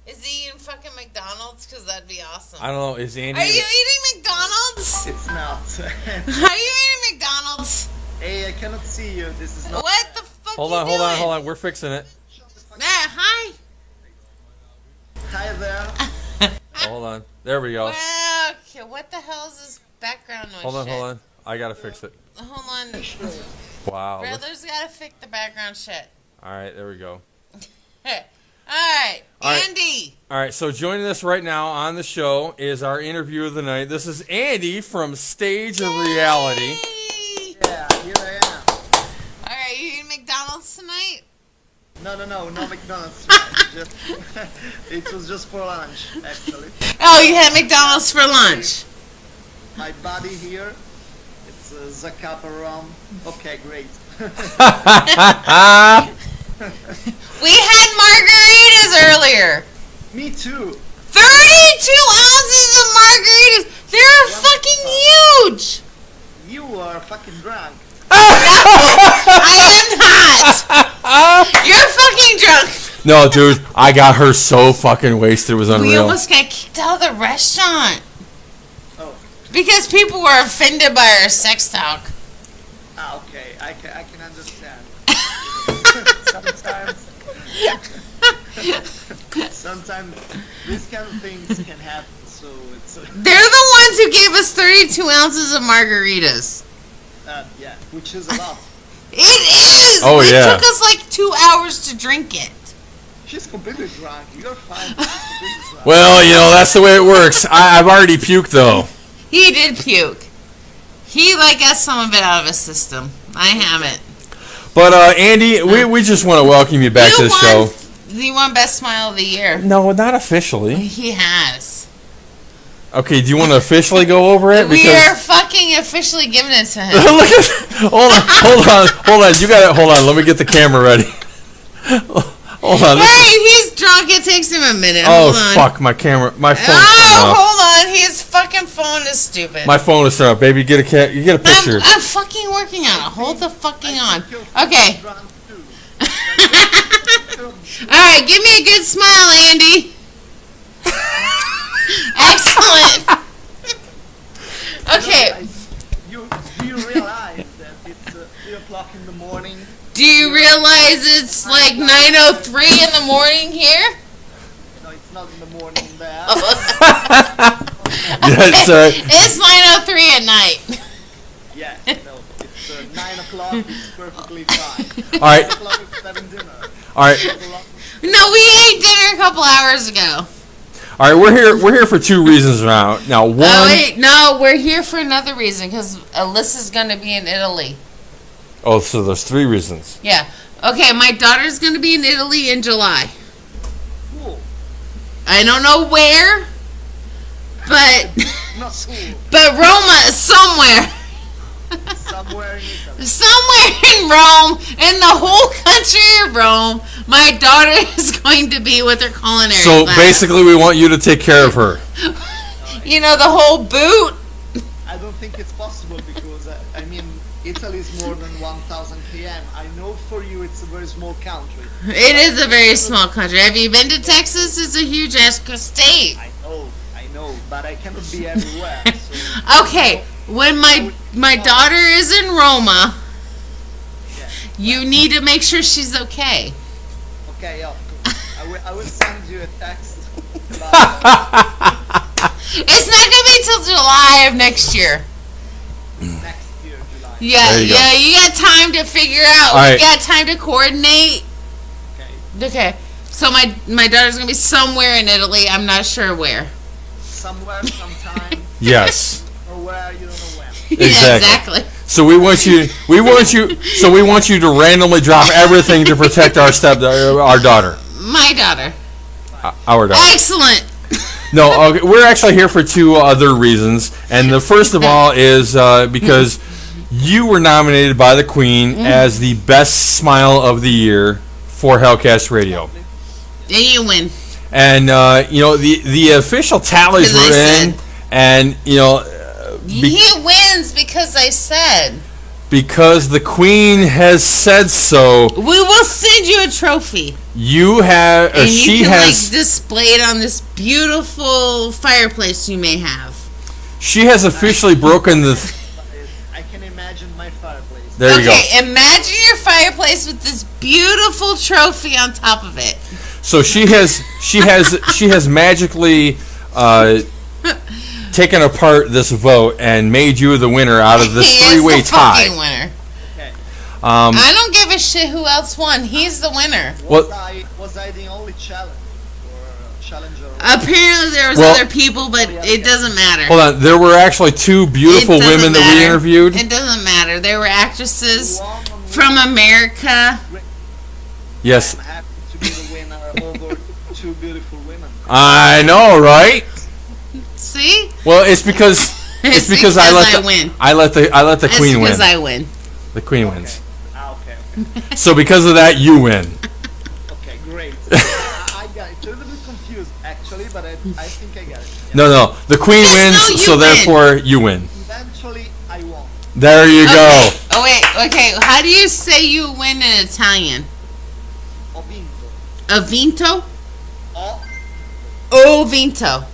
Is he eating fucking McDonald's? Because that'd be awesome. I don't know. Is Andy? Are you eating McDonald's? It's not. Are you eating McDonald's? Hey, I cannot see you. This is not. What the fuck? Hold you on, doing? hold on. We're fixing it. Hi. Hi there. Oh, hold on. There we go. Well, okay, what the hell is this background noise? Hold on. I gotta fix it. Hold on. Wow. Brothers gotta fix the background shit. All right, there we go. Alright, right. Andy. All right, so joining us right now on the show is our interview of the night. This is Andy from Stage of Reality. Yeah, here I am. Alright, you eating McDonald's tonight? No McDonald's. It was just for lunch, actually. Oh, you had McDonald's for lunch. My buddy here, it's Zacapa rum. Okay, great. We had margaritas earlier. Me too. 32 ounces of margaritas. They're fucking huge. You are fucking drunk. I am not. You're fucking drunk. No, dude, I got her so fucking wasted. It was We unreal. almost got kicked out of the restaurant. Oh. Because people were offended by our sex talk. Ah, okay. I can understand. Sometimes these kind of things can happen. So it's. They're the ones who gave us 32 ounces of margaritas. Yeah, which is a lot. It is. Oh, It yeah. took us like 2 hours to drink it. She's completely drunk. You're fine. She's completely drunk. Well, you know, that's the way it works. I've already puked, though. He did puke. He got some of it out of his system. I haven't. But, Andy, we just want to welcome you back to the show. You won Best Smile of the Year. No, not officially. He has. Okay, do you want to officially go over it? We are fucking officially giving it to him. Look at, hold on. You got it. Hold on. Let me get the camera ready. Hold on. Hey, he's drunk. It takes him a minute. Oh, Hold on. fuck. My camera. My phone. Hold on. His fucking phone is stupid. My phone is turned off, baby. You get a picture. I'm fucking working on it. Hold the fucking on. Okay. Alright, give me a good smile, Andy. Excellent. Okay. Do you realize that it's 3 o'clock in the morning? Do you realize it's like 9:03 in the morning here? No, it's not in the morning there. Yes, It's 9:03 at night. Yeah, no, it's 9 o'clock. It's perfectly fine. All right. 9 o'clock is having dinner. All right. No, we ate dinner a couple hours ago. All right. We're here for two reasons now. Now, one. Oh wait, no, we're here for another reason because Alyssa's gonna be in Italy. Oh, so there's three reasons. Yeah. Okay, my daughter's gonna be in Italy in July. Cool. I don't know where, but Not cool. but Roma is somewhere. Somewhere in Italy. Somewhere in Rome, in the whole country of Rome, my daughter is going to be with her culinary So class. basically, we want you to take care of her. You know, the whole boot. I don't think it's possible because, I mean, Italy is more than 1,000 km. I know for you it's a very small country. It is a very small country. Have you been to Texas? It's a huge ass state. I know, but I cannot be everywhere. So Okay, when my daughter is in Roma, you need to make sure she's okay. okay, I will send you a text about It's not gonna be till July of next year. next year, July. Yeah, There you go. you got time to figure out. All right. We got time to coordinate. Okay. Okay, so my daughter's gonna be somewhere in Italy. I'm not sure where. Somewhere, sometime, Yes. or where, you don't know when. Yeah, exactly. So we want you to randomly drop everything to protect our daughter. My daughter. Our daughter. Excellent. No, okay, we're actually here for two other reasons, and the first of all is because you were nominated by the Queen as the best smile of the year for Hellcast Radio, Then you win. and you know the official tallies were in, and you know He wins because I said. because the Queen has said so. We will send you a trophy. You have, or And she you can has, like display it on this beautiful fireplace you may have. she has officially broken the. I can imagine my fireplace. There you go. Okay, imagine your fireplace with this beautiful trophy on top of it. So she has magically taken apart this vote and made you the winner out of this He is three-way the tie. fucking winner. Okay. I don't give a shit who else won. He's the winner. Well- Was I the only challenger? Or challenger? Apparently there was Well- other people, but it doesn't matter. Hold on, there were actually two beautiful It doesn't women that we matter. interviewed. It doesn't matter. There were actresses One on from America. Yes, I'm happy to be the winner over two beautiful women. I know, right? See? Well, it's because It's because because I I win. let the It's Queen win. because I win. The Queen wins. Okay. So because of that, you win. Okay, great. I got it. A little bit confused, actually, but I think I got it. Yeah. No, the Queen Yes, wins, no, you so win. therefore you win. Eventually, I won. There you go. Okay. Oh wait. Okay. How do you say you win in Italian? Ho vinto. A vinto? Ho. O vinto.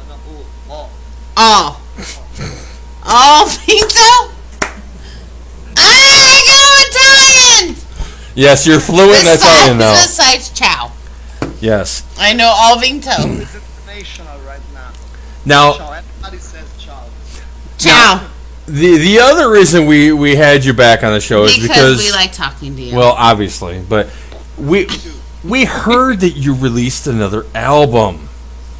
No, ho. Oh. Oh vinto? I go Italian. Yes, you're fluent in Italian now. Besides ciao. Yes. I know all vinto. It's international right now. Now, Ciao. Everybody says ciao. Ciao. the other reason we had you back on the show is Because we like talking to you. well, obviously, but we heard that you released another album.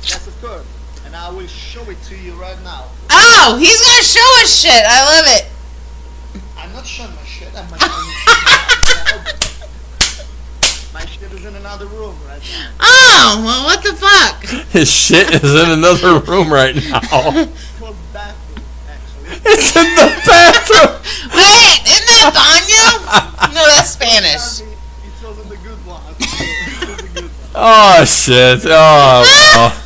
Yes, of course. And I will show it to you right now. Oh, he's gonna show us shit. I love it. I'm not showing my shit. My shit is in another room right now. Oh, well, what the fuck? His shit is in another room right now. It's called bathroom, actually. It's in the bathroom. Wait, isn't that baño? No, that's Spanish. It wasn't the good one. It was a good one. Oh shit. Oh.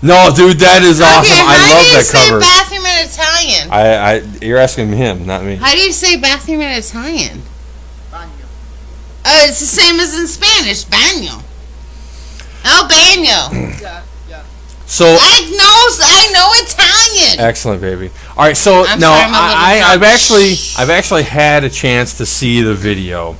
No, dude, that is awesome. Okay, I how love do you that say cover. bathroom in Italian? You're asking him, not me. How do you say bathroom in Italian? Bagno. Oh, it's the same as in Spanish, baño. Oh, baño. Yeah. So I know Italian. excellent, baby. All right, so I'm now sorry, I'm a little I've actually had a chance to see the video,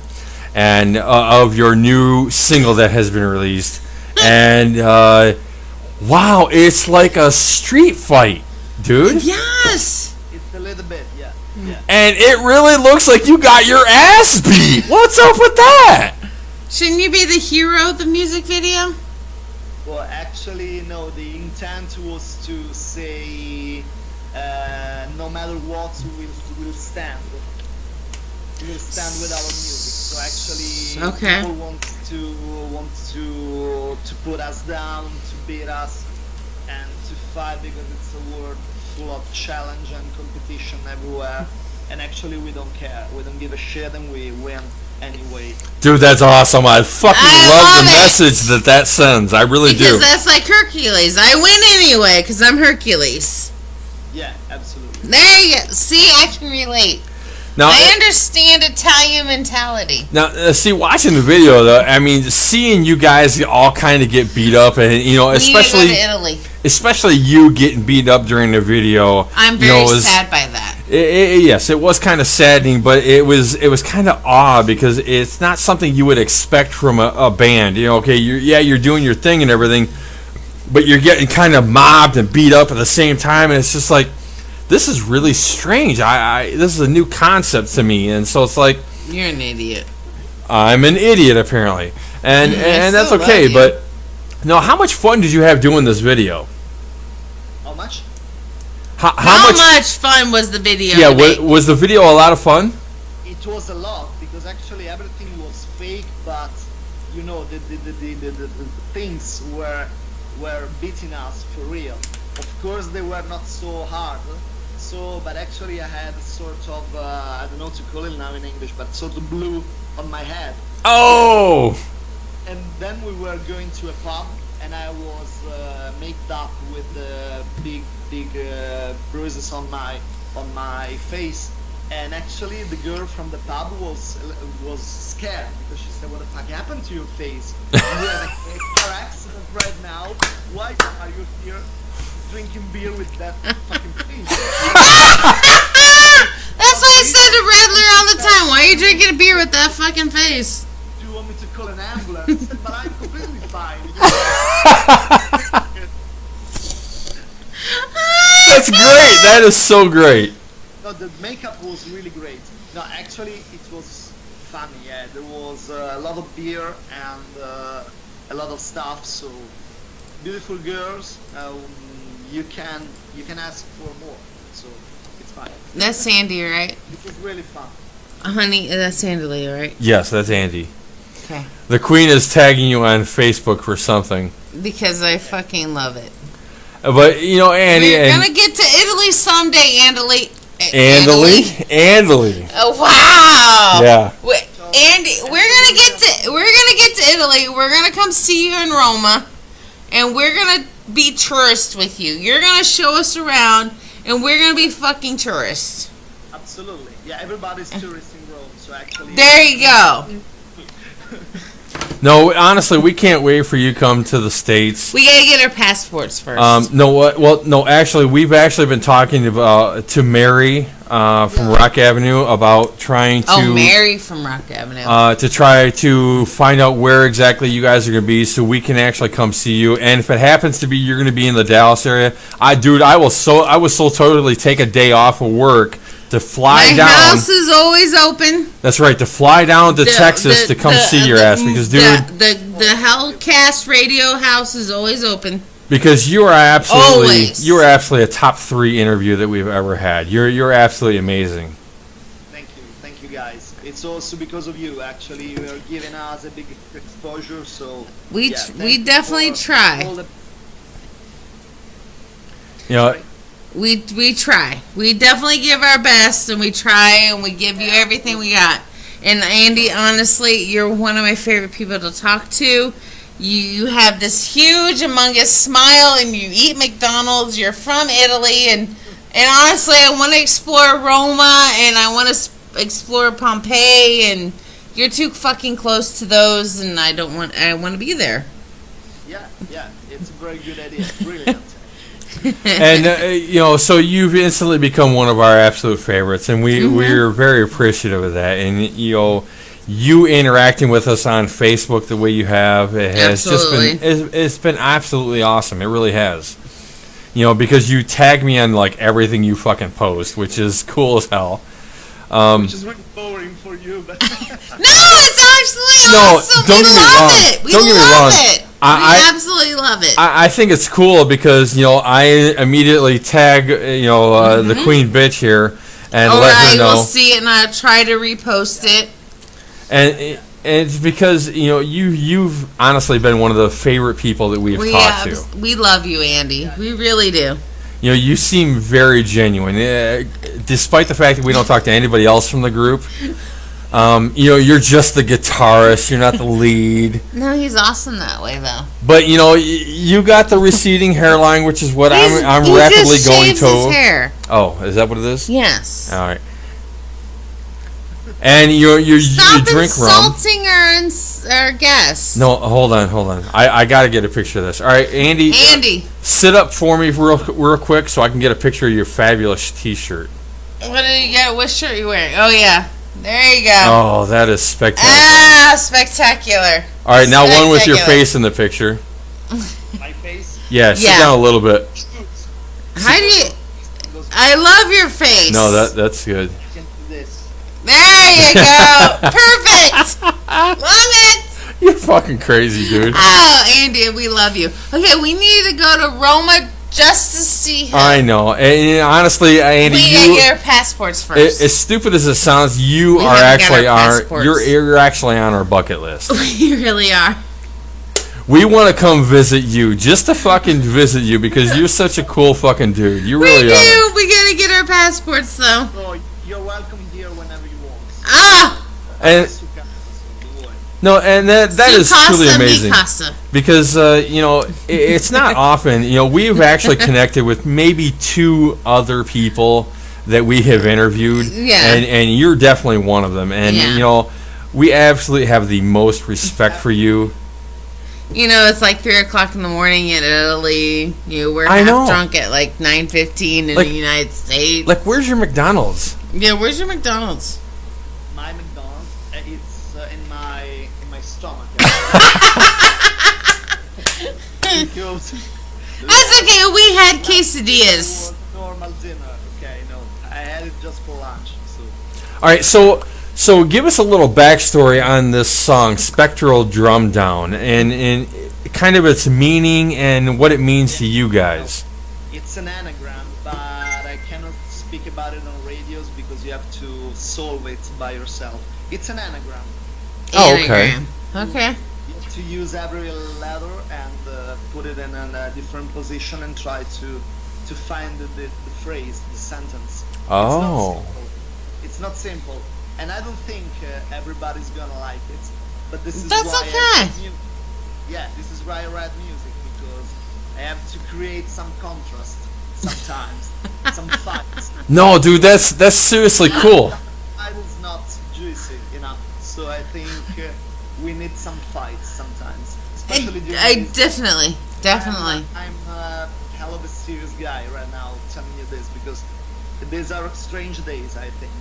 and of your new single that has been released, and wow, it's like a street fight, dude. Yes. It's a little bit, yeah. And it really looks like you got your ass beat. What's up with that? Shouldn't you be the hero of the music video? Well, actually, no. The intent was to say, no matter what, we'll stand. We'll stand with our music. So actually, Okay. people want to put us down, to beat us, and to fight because it's a world full of challenge and competition everywhere. And actually, we don't care. We don't give a shit, and we win anyway. Dude, that's awesome. I fucking I love the love it. message that sends. I really Because do. that's like Hercules. I win anyway because I'm Hercules. Yeah, absolutely. There you go. See, I can relate. Now, I understand Italian mentality. Now, see, watching the video though, I mean, seeing you guys all kind of get beat up, and you know, We need to go especially to Italy. especially you getting beat up during the video. I'm you very know, was- sad by that. Yes, it was kind of saddening, but it was kind of odd because it's not something you would expect from a band. You know, okay, you're doing your thing and everything, but you're getting kind of mobbed and beat up at the same time, and it's just like, this is really strange. This is a new concept to me, and so it's like, You're an idiot. I'm an idiot apparently, and that's still okay. love you. But no, how much fun did you have doing this video? How much? How much fun was the video? Yeah, to make? was the video a lot of fun? It was a lot because actually everything was fake, but you know the things were beating us for real. Of course, they were not so hard. So, but actually, I had a sort of I don't know what to call it now in English, but sort of blue on my head. Oh, And then we were going to a pub, and I was made up with big bruises on my on my face, and actually the girl from the pub was scared because she said, "What the fuck happened to your face? You had a car accident right now. Why are you here drinking beer with that fucking face?" That's what I said to Rattler all the time. Why are you drinking a beer with that fucking face? Do you want me to call an ambulance? I said, "But I'm completely fine." That's great. That is so great. No, the makeup was really great. No, actually, it was funny. Yeah, there was a lot of beer and a lot of stuff. So beautiful girls. You can ask for more. So it's fine. That's Sandy, right? It was really fun. Honey, that's Sandy Lee, right? Yes, that's Andy. Okay. The Queen is tagging you on Facebook for something. Because I fucking love it. But, you know, Andy... We're gonna get to Italy someday, Andally. Andally. Oh, wow. Yeah. Andy, we're gonna get to Italy. We're gonna come see you in Roma, and we're gonna be tourists with you. You're gonna show us around, and we're gonna be fucking tourists. Absolutely. Yeah, everybody's tourist in Rome. So actually. There you go. No, honestly, we can't wait for you to come to the States. We gotta get our passports first. No, well, no. Actually, we've actually been talking about to Mary from Rock Avenue about trying to. Mary from Rock Avenue. To try to find out where exactly you guys are going to be, so we can actually come see you. And if it happens to be you're going to be in the Dallas area, I will so totally take a day off of work to fly down. My house is always open. That's right, to fly down to Texas to come see your ass, because dude, the Hellcast radio house is always open. Because you are absolutely a top 3 interview that we've ever had. You're absolutely amazing. Thank you guys. It's also because of you. Actually, you are giving us a big exposure. So we definitely try. You know. We try. We definitely give our best, and we try, and we give you everything we got. And Andy, honestly, you're one of my favorite people to talk to. You have this huge, humongous smile, and you eat McDonald's. You're from Italy, and honestly, I want to explore Roma, and I want to explore Pompeii, and you're too fucking close to those, and I want to be there. Yeah, it's a very good idea. Brilliant. And so you've instantly become one of our absolute favorites, and we're very appreciative of that. And you interacting with us on Facebook the way you have, it has it's been absolutely awesome. It really has. Because you tag me on like everything you fucking post, which is cool as hell. Which is really boring for you, but no, it's actually awesome. Don't get me wrong. We love it. I absolutely love it. I think it's cool because I immediately tag the QueenBitch here and let her know. We'll see it, and I'll try to repost it. And it's because you've honestly been one of the favorite people that we've talked to. We love you, Andy. We really do. You seem very genuine, despite the fact that we don't talk to anybody else from the group. You're just the guitarist. You're not the lead. No, he's awesome that way, though. But you got the receding hairline, which is what I'm rapidly going to. His hair. Oh, is that what it is? Yes. All right. And you drink rum. Stop insulting our guests. No, hold on. I got to get a picture of this. All right, Andy. Sit up for me real quick so I can get a picture of your fabulous T-shirt. What do you got? What shirt are you wearing? Oh, yeah. There you go. Oh, that is spectacular. Spectacular. All right, now one with your face in the picture. My face? Yeah, sit down a little bit. How do you... I love your face. No, that's good. I can do this. There you go. Perfect. Love it. You're fucking crazy, dude. Oh, Andy, we love you. Okay, we need to go to Roma just to see him. I know. And honestly, Andy, we gotta get our passports first. As stupid as it sounds, you're actually on our bucket list. We really are. We want to come visit you, just to fucking visit you, because you're such a cool fucking dude. You really are. We gotta get our passports, though. Oh, you're welcome here whenever you want. And no, and that is truly amazing. Because it's not often. We've actually connected with maybe 2 other people that we have interviewed, and you're definitely one of them. And you know, we absolutely have the most respect for you. You know, it's like 3 o'clock in the morning in Italy. We're half drunk at like 9:15 in the United States. Like, where's your McDonald's? Yeah, where's your McDonald's? My McDonald's, it's in my stomach. Because that's okay. We had quesadillas. Normal dinner. Okay, no, I had it just for lunch. So. All right, so give us a little backstory on this song, "Spectral Drum Down," and kind of its meaning and what it means to you guys. It's an anagram, but I cannot speak about it on radios because you have to solve it by yourself. It's an anagram. Oh, okay. Okay. You have to use every letter and put it in a different position and try to find the phrase, the sentence. Oh. It's not simple. And I don't think everybody's gonna like it, but this is That's why okay. this is why I write music, because I have to create some contrast sometimes, some fights. No, dude, that's seriously cool. It's not juicy enough, so I think we need some fights sometimes, especially during definitely. I'm a hell of a serious guy right now telling you this, because these are strange days, I think.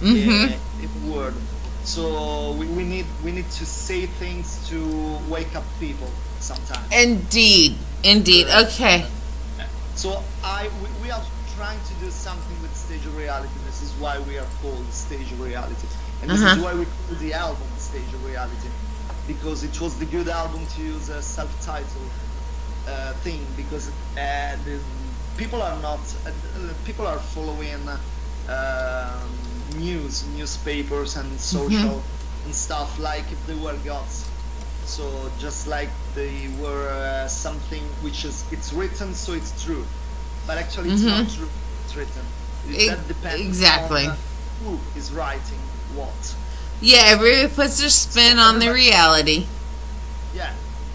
In the world, so we need to say things to wake up people sometimes. Indeed. Okay. So we are trying to do something with Stage of Reality. This is why we are called Stage of Reality, and this is why we call the album Stage of Reality, because it was the good album to use a self-titled thing, because people are following newspapers and social and stuff like if they were gods. So just like they were something which it's written, so it's true, but actually it's not true. It's written. That depends on who is writing what. Yeah, everybody puts their spin on the reality. Yeah,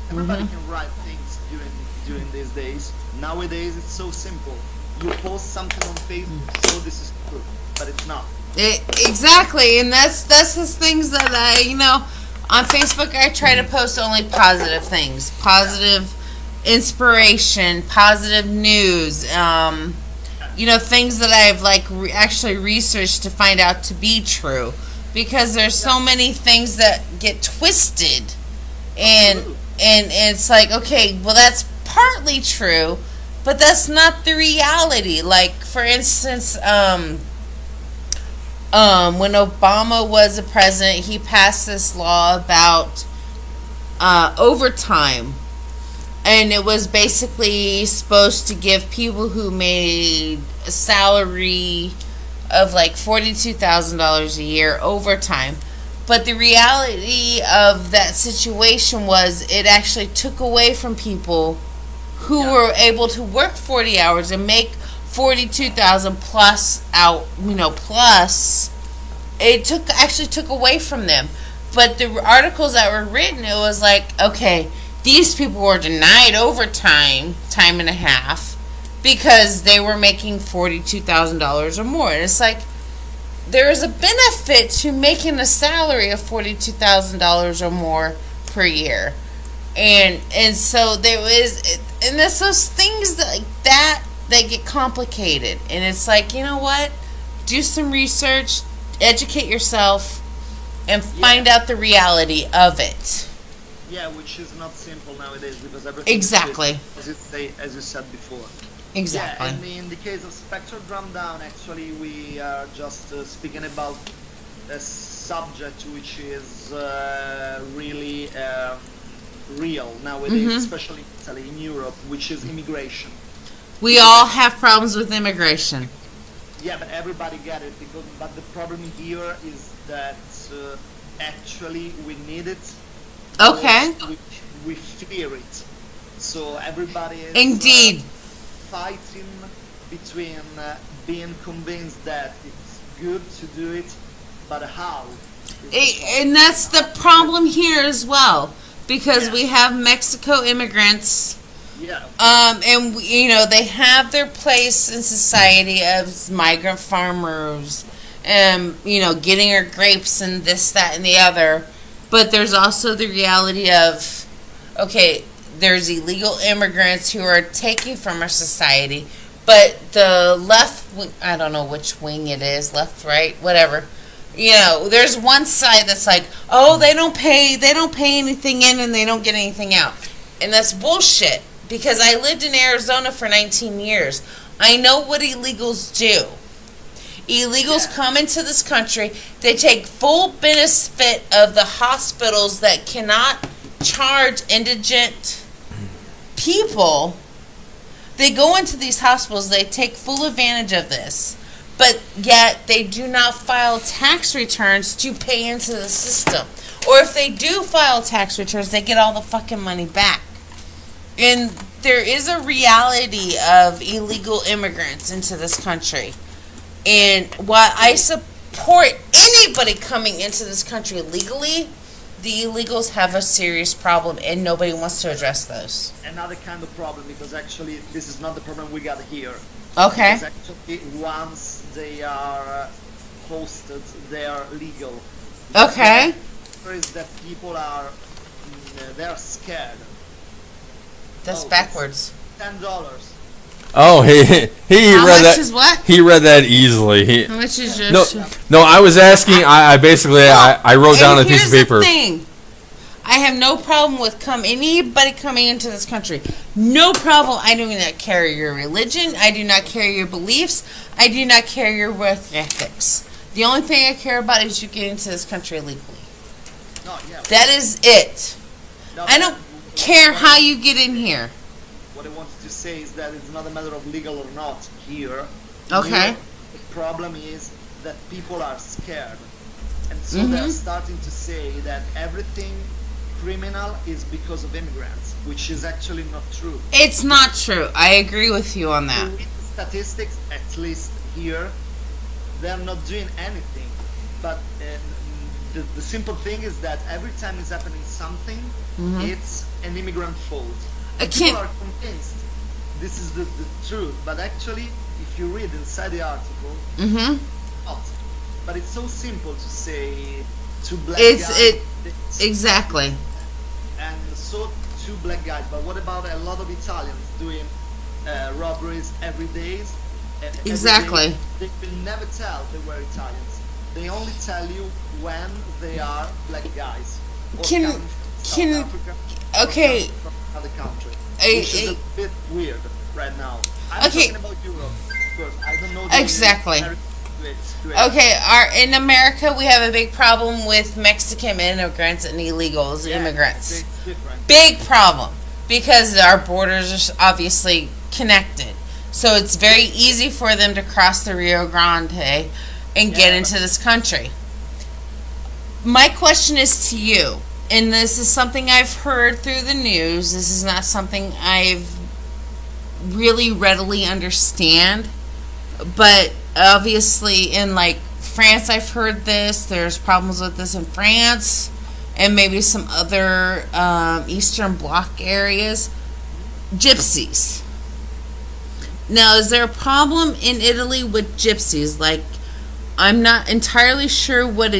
everybody can write things during these days. Nowadays it's so simple. You post something on Facebook, so this is true, but it's not. Exactly, and that's the things that on Facebook I try to post only positive things, positive inspiration, positive news, things that I've actually researched to find out to be true, because there's so many things that get twisted, and it's like, okay, well, that's partly true, but that's not the reality. Like, for instance, when Obama was a president, he passed this law about overtime. And it was basically supposed to give people who made a salary of like $42,000 a year overtime. But the reality of that situation was it actually took away from people who were able to work 40 hours and make $42,000 plus plus it actually took away from them. But the articles that were written, it was like, okay, these people were denied overtime, time and a half, because they were making $42,000 or more. And it's like, there is a benefit to making a salary of $42,000 or more per year. And so there is, and there's those things that get complicated. And it's like, you know what? Do some research, educate yourself, and find out the reality of it. Yeah, which is not simple nowadays, because everything exactly is, as you said before. Exactly. Yeah, and in the case of Spectral Drum Down, actually we are just speaking about a subject which is really real nowadays, especially in Italy, in Europe, which is immigration. We all have problems with immigration. Yeah, but everybody get it. But the problem here is that actually we need it. Okay. We fear it. So everybody is indeed fighting between being convinced that it's good to do it, but how? And that's the problem here as well, because we have Mexico immigrants Yeah. And you know, they have their place in society as migrant farmers, and you know, getting our grapes and this, that, and the other. But there's also the reality of, okay, there's illegal immigrants who are taking from our society, but the left wing, I don't know which wing it is, left, right, whatever. You know, there's one side that's like, oh, they don't pay anything in and they don't get anything out. And that's bullshit, because I lived in Arizona for 19 years. I know what illegals do. Illegals come into this country, they take full benefit of the hospitals that cannot charge indigent people. They go into these hospitals, they take full advantage of this, but yet they do not file tax returns to pay into the system. Or if they do file tax returns, they get all the fucking money back. And there is a reality of illegal immigrants into this country. And while I support anybody coming into this country legally, the illegals have a serious problem, and nobody wants to address those. Another kind of problem, because actually this is not the problem we got here. Okay. Because actually once they are hosted, they are legal. Okay. Is that people are they're scared. That's backwards. $10. Oh, he How read much that. is what? He read that easily. How much is your No, I was asking. I basically I wrote down a piece of paper. Here's the thing. I have no problem with anybody coming into this country. No problem. I do not care your religion. I do not care your beliefs. I do not care your work ethics. The only thing I care about is you getting to this country legally. No, yeah. That is it. No, I don't care how you get in here. What I wanted to say is that it's not a matter of legal or not here. Okay. Here, the problem is that people are scared. And so they're starting to say that everything criminal is because of immigrants, which is actually not true. It's not true. I agree with you on that. With the statistics, at least here, they're not doing anything. But the simple thing is that every time is happening something, it's an immigrant fault. People are convinced this is the truth, but actually, if you read inside the article, not. But it's so simple to say two black guys. Exactly. And so two black guys. But what about a lot of Italians doing robberies every day? Exactly. They will never tell they were Italians. They only tell you when they are black guys. Or South Africa, okay. From another country. Which is a bit weird right now. I'm talking about Europe, of course. I don't know. Exactly. Okay, in America we have a big problem with Mexican immigrants and illegals, immigrants. Big problem, because our borders are obviously connected. So it's very easy for them to cross the Rio Grande and get into this country. My question is to you, and this is something I've heard through the news. This is not something I've really readily understand, but obviously in like France I've heard this. There's problems with this in France and maybe some other Eastern Bloc areas. Gypsies. Now, is there a problem in Italy with gypsies? Like, I'm not entirely sure what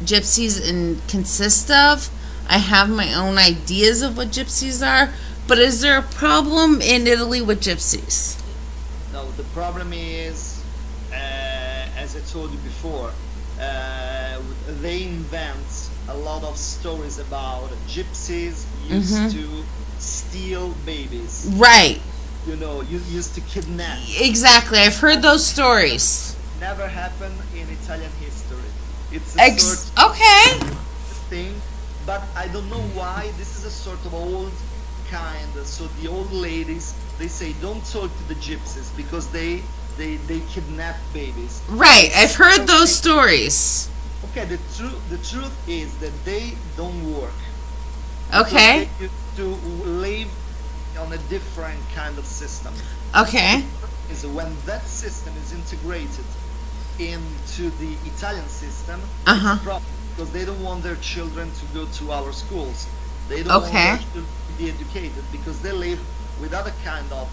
gypsies consist of. I have my own ideas of what gypsies are, but is there a problem in Italy with gypsies? No, the problem is, as I told you before, they invent a lot of stories about gypsies used to steal babies. Right. You know, used to kidnap. Exactly, I've heard those stories. Never happened in Italian history. It's a okay. thing, but I don't know why. This is a sort of old kind. So the old ladies, they say don't talk to the gypsies because they kidnap babies. Right, I've heard those stories. Okay, the truth is that they don't work. Okay. They used to live on a different kind of system. Okay. Is when that system is integrated into the Italian system, it's a problem, because they don't want their children to go to our schools. They don't want their children to be educated because they live with other kind of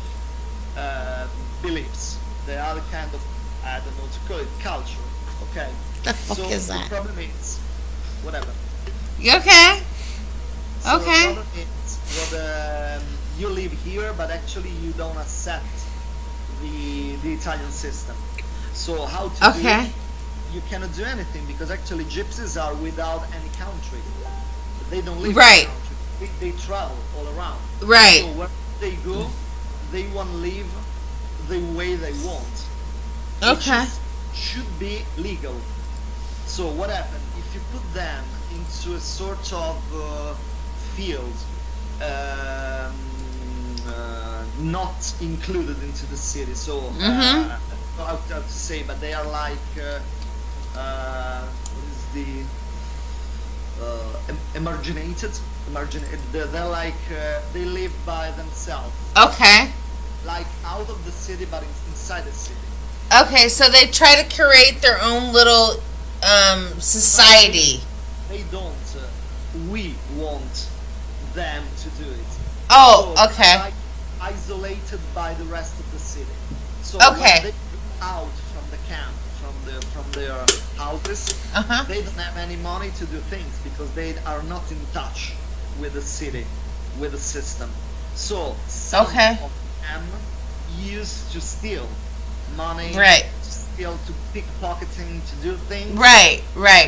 beliefs. They are the kind of, I don't know what to call it, culture. Okay. The fuck is that? The problem is, whatever. Okay. So Okay. the problem is, you live here, but actually you don't accept the Italian system. So how to do it? You cannot do anything because actually gypsies are without any country. They don't live in a country. They travel all around. Right. So where they go, they want to live the way they want. Okay. Should be legal. So what happens if you put them into a sort of field not included into the city? So I don't know how to say, but they are like what is the emarginated? They're like they live by themselves. Okay. Like out of the city, but inside the city. Okay, so they try to create their own little society. They don't. We want them to do it. Oh, so okay. Like isolated by the rest of the city. So okay. When they go out from the camp, from their houses, they don't have any money to do things because they are not in touch with the city, with the system. So some of them used to steal money, right? To steal, to pickpocketing, to do things, right?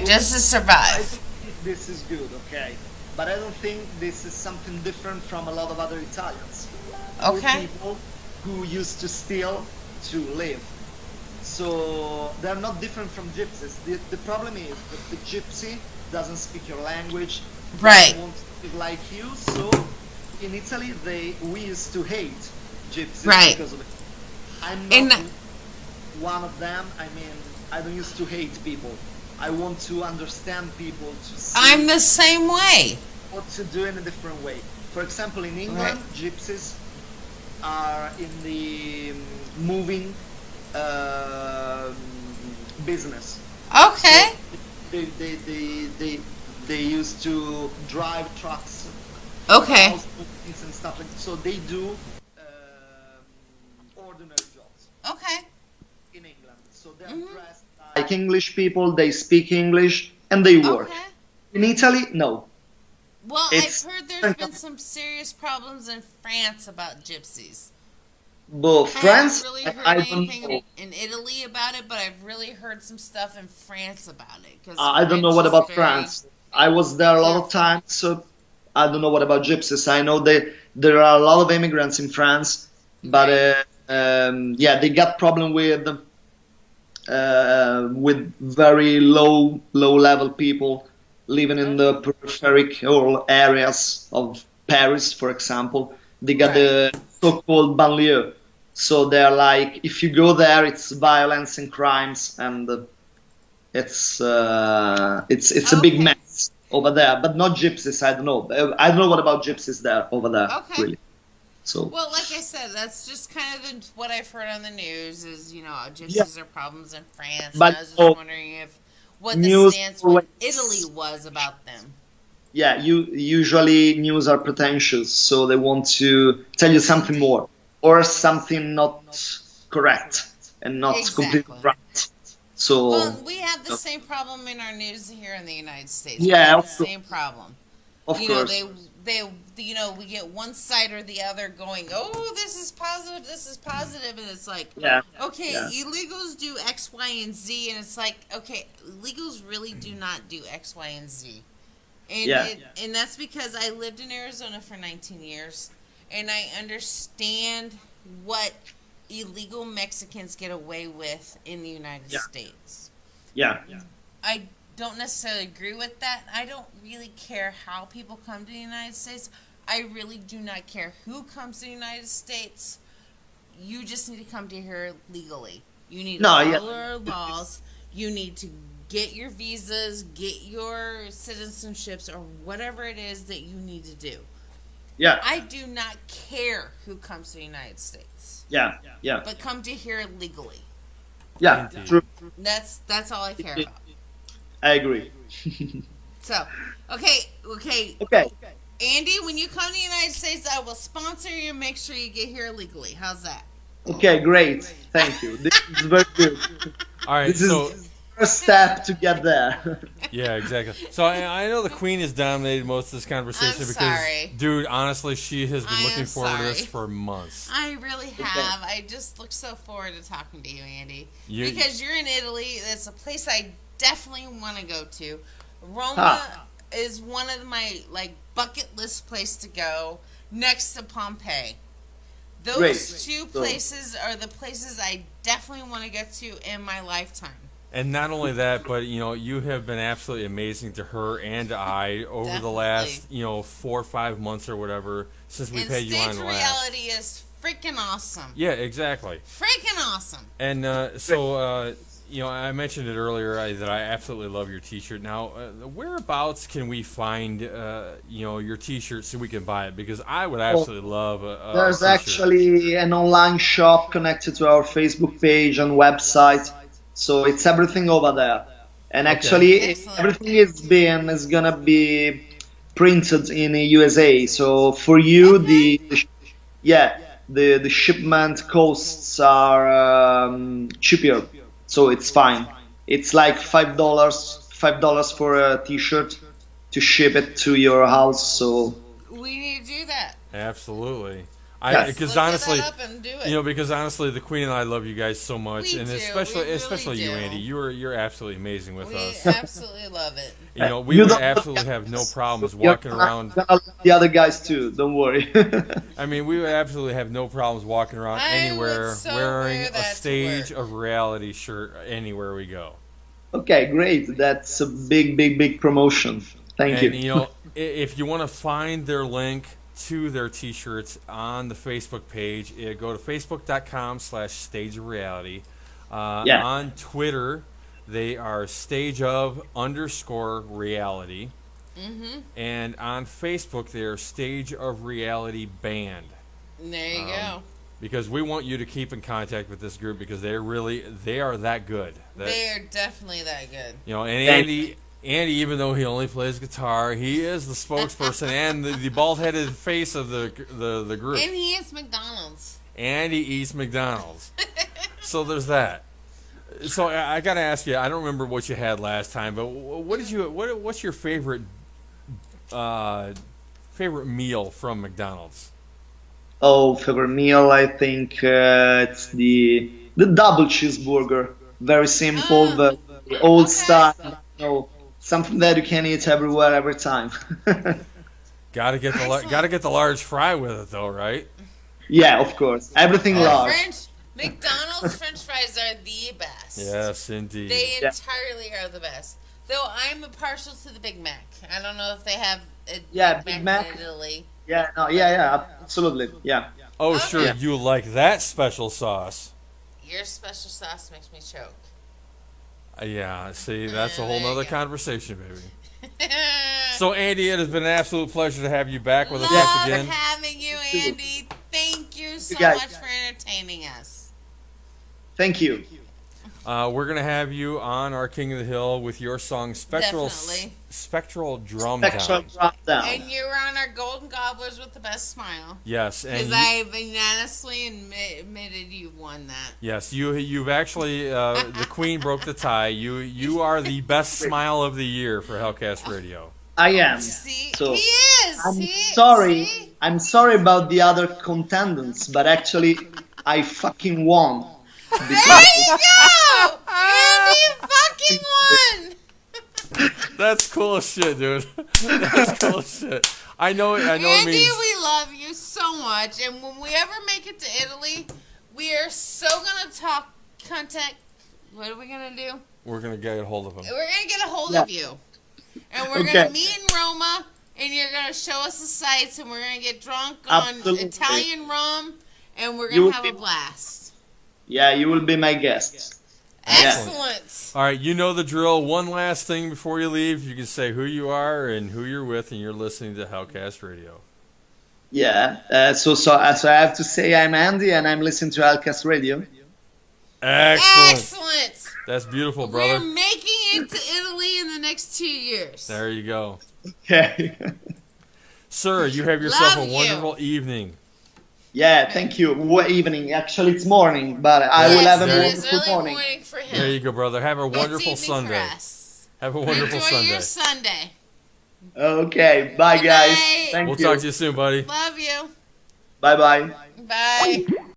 Just to survive. I think this is good, okay, but I don't think this is something different from a lot of other Italians. Okay. People who used to steal to live. So they're not different from gypsies. The problem is that the gypsy doesn't speak your language, right? Doesn't want to live like you. So in Italy, we used to hate gypsies because of it. I'm not one of them. I mean, I don't used to hate people. I want to understand people. To see I'm the same way. What to do in a different way. For example, in England, gypsies are in the moving business. Okay. So they used to drive trucks. Okay. And stuff like that. So they do ordinary jobs. Okay. In England, so they're dressed like English people. They speak English and they work. Okay. In Italy, no. Well, I've heard there's been some serious problems in France about gypsies. But France, I haven't really heard anything in Italy about it, but I've really heard some stuff in France about it. Cause I don't know what about France. I was there a lot of times, so I don't know what about gypsies. I know there are a lot of immigrants in France, but yeah, they got problem with very low level people living in the peripheral areas of Paris, for example. They got the so-called banlieue. So they're like, if you go there, it's violence and crimes, and it's a big mess over there. But not gypsies. I don't know. I don't know what about gypsies there over there. Okay. Really. So. Well, like I said, that's just kind of what I've heard on the news is, gypsies are problems in France. But and I was just wondering what the stance with Italy was about them. Yeah, usually news are pretentious, so they want to tell you something more or something not correct and not completely right. So well, we have the same problem in our news here in the United States. Yeah, we have the same problem. Of course. We get one side or the other going, oh, this is positive, and it's like, okay, illegals do X, Y, and Z, and it's like, okay, illegals really do not do X, Y, and Z. And that's because I lived in Arizona for 19 years, and I understand what illegal Mexicans get away with in the United States. Yeah. I don't necessarily agree with that. I don't really care how people come to the United States. I really do not care who comes to the United States. You just need to come to here legally. You need to follow our laws. You need to get your visas, get your citizenships, or whatever it is that you need to do. Yeah. I do not care who comes to the United States. Yeah. But come to here legally. Yeah, true. That's all I care about. I agree. So, okay. Andy, when you come to the United States, I will sponsor you and make sure you get here legally. How's that? Okay, great. Thank you. This is very good. All right, This is so the first step to get there. yeah, exactly. So I know the Queen has dominated most of this conversation I'm because, sorry. dude, honestly, she has been I looking am forward to this sorry. for months. I really have. I just look so forward to talking to you, Andy. You- Because you're in Italy. That's a place I definitely want to go to. Roma Ah. is one of my bucket list place to go next to Pompeii. Those Great. two places are the places I definitely want to get to in my lifetime. And not only that, but you have been absolutely amazing to her and to I over the Definitely. last 4 or 5 months or whatever since we've And had you stage on last. reality is freaking awesome. Yeah, exactly. Freaking awesome. And I mentioned it earlier that I absolutely love your T-shirt. Now, whereabouts can we find your T-shirt so we can buy it? Because I would absolutely love a There's T-shirt. actually an online shop connected to our Facebook page and website, so it's everything over there. And actually, Excellent. everything is gonna be printed in the USA. So for you, the shipment costs are cheaper, so it's fine. It's like $5 for a T-shirt to ship it to your house. So We need to do that. Absolutely. Yes. Because Look honestly, that up and do it. because honestly, the Queen and I love you guys so much, We and do. especially We really especially you, do. Andy. You're absolutely amazing with We us. absolutely love it. We You would don't- absolutely have no problems you're walking around. gonna love the other guys too. Don't worry. I mean, we would absolutely have no problems walking around I anywhere would so wearing wear a that to stage work. of reality shirt anywhere we go. Okay, great. That's a big promotion. Thank And you. if you want to find their link to their T-shirts on the Facebook page, go to facebook.com/stageofreality. Yeah. On Twitter, they are stage_of_reality. Mm-hmm. And on Facebook, they are Stage of Reality Band. There you go. Because we want you to keep in contact with this group because they are that good. They are definitely that good. And Andy, even though he only plays guitar, he is the spokesperson and the bald-headed face of the group. And he eats McDonald's. And he eats McDonald's. So there's that. So I gotta ask you, I don't remember what you had last time, but what's your favorite meal from McDonald's? Oh, favorite meal, I think it's the double cheeseburger. Very simple, but the old Okay. style. Something that you can eat everywhere, every time. Gotta get the large fry with it though, right? Yeah, of course. Everything large. McDonald's French fries are the best. Yes, indeed. They Yeah. entirely are the best. Though I'm partial to the Big Mac. I don't know if they have a Yeah, Big Big Mac Mac. in Italy. Yeah, absolutely. Yeah. Oh, sure, Okay. you like that special sauce. Your special sauce makes me choke. Yeah, see, that's a whole There you nother go. conversation, baby. So, Andy, it has been an absolute pleasure to have you back with us Love once again. having you, Andy. Thank you so guys. much for entertaining us. Thank you. We're gonna have you on our King of the Hill with your song "Spectral Drum Spectral Down." drop down. And you were on our Golden Gobblers with the best smile. Yes, and Because I've unanimously admitted you won that. yes, you've actually the Queen broke the tie. You are the best smile of the year for Hellcast Radio. I am. See, So, he is. I'm See? sorry. See? I'm sorry about the other contendants, but actually, I fucking won. There you go! Andy fucking won! That's cool as shit, dude. That's cool as shit. I know it Andy, means we love you so much, and when we ever make it to Italy, we are so gonna contact. What are we gonna do? we're gonna get a hold of him. We're gonna get a hold Yeah. of you, and we're Okay. gonna meet in Roma, and you're gonna show us the sights, and we're gonna get drunk on Absolutely. Italian rum, and we're You gonna will have be- a blast. Yeah, you will be my guest. Excellent. All right, you know the drill. One last thing before you leave, you can say who you are and who you're with, and you're listening to Hellcast Radio. Yeah. So I have to say I'm Andy, and I'm listening to Hellcast Radio. Excellent. Excellent. That's beautiful, We're brother. making it to Italy in the next 2 years. There you go. Okay. Sir, you have yourself Love a you. wonderful evening. Yeah, thank you. Evening. Actually, it's morning, but I will Yes, have a it is wonderful early morning. morning for him. There you go, brother. Have a wonderful It's evening Sunday. for us. Have a wonderful Enjoy Sunday. your Sunday. Okay, bye Good guys. night. Thank We'll you. talk to you soon, buddy. Love you. Bye bye. Bye.